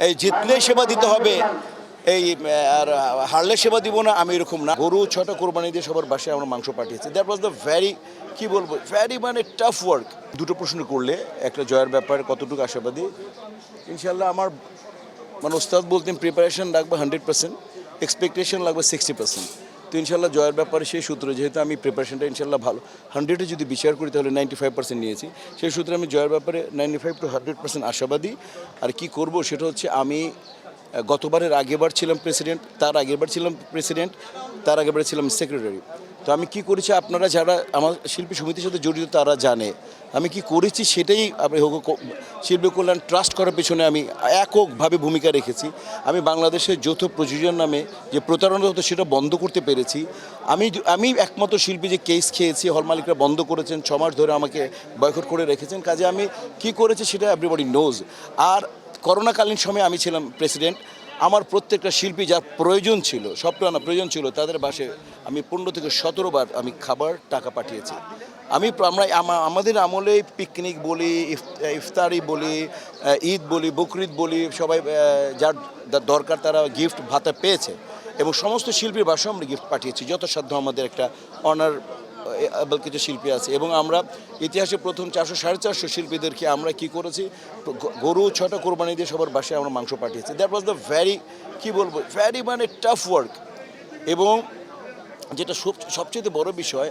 এই জিতলে সেবা দিতে হবে, এই আর হারলে সেবা দিব না, আমি এরকম না। গরু 6টা কোরবানি দিয়ে সবার বাসায় আমরা মাংস পাঠিয়েছি। দ্যাট ওয়াজ দ্য ভ্যারি কি বলবো, ভ্যারি মানে টাফ ওয়ার্ক। দুটো প্রশ্ন করলে, একটা জয়ের ব্যাপারে কতটুকু আশাবাদী, ইনশাল্লাহ আমার মানে ওস্তাদ বলতেন প্রিপারেশন লাগবে 100%, এক্সপেকটেশন লাগবে 60%। তো ইনশাল্লাহ জয়ের ব্যাপারে সেই সূত্রে, যেহেতু আমি প্রিপারেশনটা ইনশাল্লাহ ভালো 100-এ যদি বিচার করি তাহলে 95% নিয়েছি, সেই সূত্রে আমি জয়ের ব্যাপারে 95 to 100% আশাবাদী। আর কি করব সেটা হচ্ছে, আমি গতবারের আগেবার ছিলাম প্রেসিডেন্ট, তার আগেরবার ছিলাম প্রেসিডেন্ট, তার আগেরবার ছিলাম সেক্রেটারি। তো আমি কি করেছি, আপনারা যারা আমার শিল্পী সমিতির সাথে জড়িত তারা জানে আমি কি করেছি, সেটাই শিল্পী কল্যাণ ট্রাস্ট করার পেছনে আমি এককভাবে ভূমিকা রেখেছি। আমি বাংলাদেশের যৌথ প্রযোজন নামে যে প্রতারণা হতো সেটা বন্ধ করতে পেরেছি। আমি একমাত্র শিল্পী যে কেস খেয়েছি, হল মালিকরা বন্ধ করেছেন, 6 মাস ধরে আমাকে বয়কট করে রেখেছেন। কাজে আমি কি করেছি সেটা এভরিবডি নোজ। আর করোনাকালীন সময়ে আমি ছিলাম প্রেসিডেন্ট, আমার প্রত্যেকটা শিল্পী যার প্রয়োজন ছিল, সবটা না প্রয়োজন ছিল, তাদের বাসায় আমি 15 থেকে 17 বার আমি খাবার টাকা পাঠিয়েছি। আমাদের আমলে পিকনিক বলি, ইফতারি বলি, ঈদ বলি, বকরিদ বলি, সবাই যার দরকার তারা গিফট ভাতা পেয়েছে, এবং সমস্ত শিল্পীর বাসায় আমরা গিফট পাঠিয়েছি। যথাসাধ্য আমাদের একটা অনার কিছু শিল্পী আছে, এবং আমরা ইতিহাসে প্রথম 400-450 শিল্পীদেরকে আমরা কি করেছি, গরু 6টা কোরবানি দিয়ে সবার বাসায় আমরা মাংস পাঠিয়েছি। দ্যাট ওয়াজ দ্য ভ্যারি কি বলবো, ভ্যারি মানে টাফ ওয়ার্ক। এবং যেটা সবচেয়ে বড় বিষয়,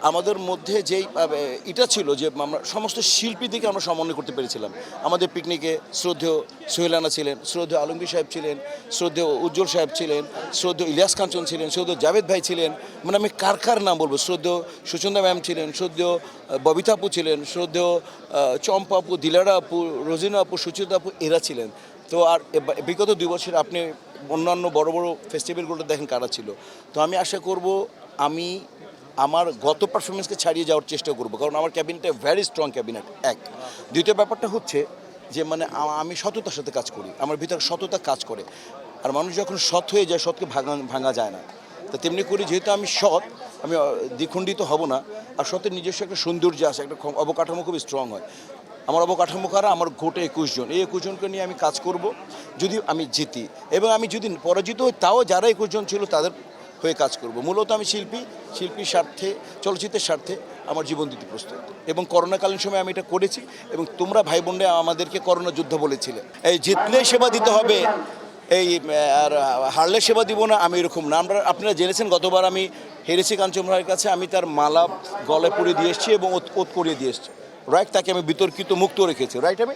আমাদের মধ্যে যেই এটা ছিল যে আমরা সমস্ত শিল্পীদেরকে আমরা সমন্বয় করতে পেরেছিলাম। আমাদের পিকনিকে শ্রদ্ধেয় সোহেল রানা ছিলেন, শ্রদ্ধেয় আলমগীর সাহেব ছিলেন, শ্রদ্ধেয় উজ্জ্বল সাহেব ছিলেন, শ্রদ্ধেয় ইলিয়াস কাঞ্চন ছিলেন, শ্রদ্ধেয় জাভেদ ভাই ছিলেন, মানে আমি কার নাম বলবো, শ্রদ্ধেয় সুচন্দা ম্যাম ছিলেন, শ্রদ্ধেয় ববিতা আপু ছিলেন, শ্রদ্ধেয় চম্পা আপু, দিলারা আপু, রোজিনা আপু, সুচিতা আপু, এরা ছিলেন। তো আর বিগত 2 বছর আপনি অন্যান্য বড় বড় ফেস্টিভ্যালগুলো দেখেন কারা ছিল। তো আমি আশা করব আমি আমার গত পারফরমেন্সকে ছাড়িয়ে যাওয়ার চেষ্টা করব, কারণ আমার ক্যাবিনেটে ভ্যারি স্ট্রং ক্যাবিনেট। এক, দ্বিতীয় ব্যাপারটা হচ্ছে যে মানে আমি সততার সাথে কাজ করি, আমার ভিতরে সততা কাজ করে। আর মানুষ যখন সৎ হয়ে যায়, সৎকে ভাঙা যায় না। তো তেমনি করি, যেহেতু আমি সৎ, আমি দ্বিখণ্ডিত হব না। আর সতের নিজস্ব একটা সৌন্দর্য আছে, একটা অবকাঠামো খুব স্ট্রং হয়। আমার অবকাঠামো কারা, আমার গোটে 21 জন, এই 21 জনকে নিয়ে আমি কাজ করব যদি আমি জিতি। এবং আমি যদি পরাজিত হই, তাও যারা 21 জন ছিল তাদের হয়ে কাজ করব। মূলত আমি শিল্পীর স্বার্থে, চলচ্চিত্রের স্বার্থে আমার জীবন দিতে প্রস্তুত। এবং করোনাকালীন সময় আমি এটা করেছি, এবং তোমরা ভাই বোনরা আমাদেরকে করোনা যুদ্ধ বলেছিলে। এই জিতলে সেবা দিতে হবে, এই আর হারলে সেবা দিব না, আমি এরকম না। আপনারা জেনেছেন গতবার আমি হেরেছি কাঞ্চন ভাইয়ের কাছে, আমি তার মালা গলায় পরিয়ে দিয়ে এসেছি এবং ওত করিয়ে দিয়ে এসেছি, রাইট। তাকে আমি বিতর্কিত মুক্ত রেখেছি, রাইট। আমি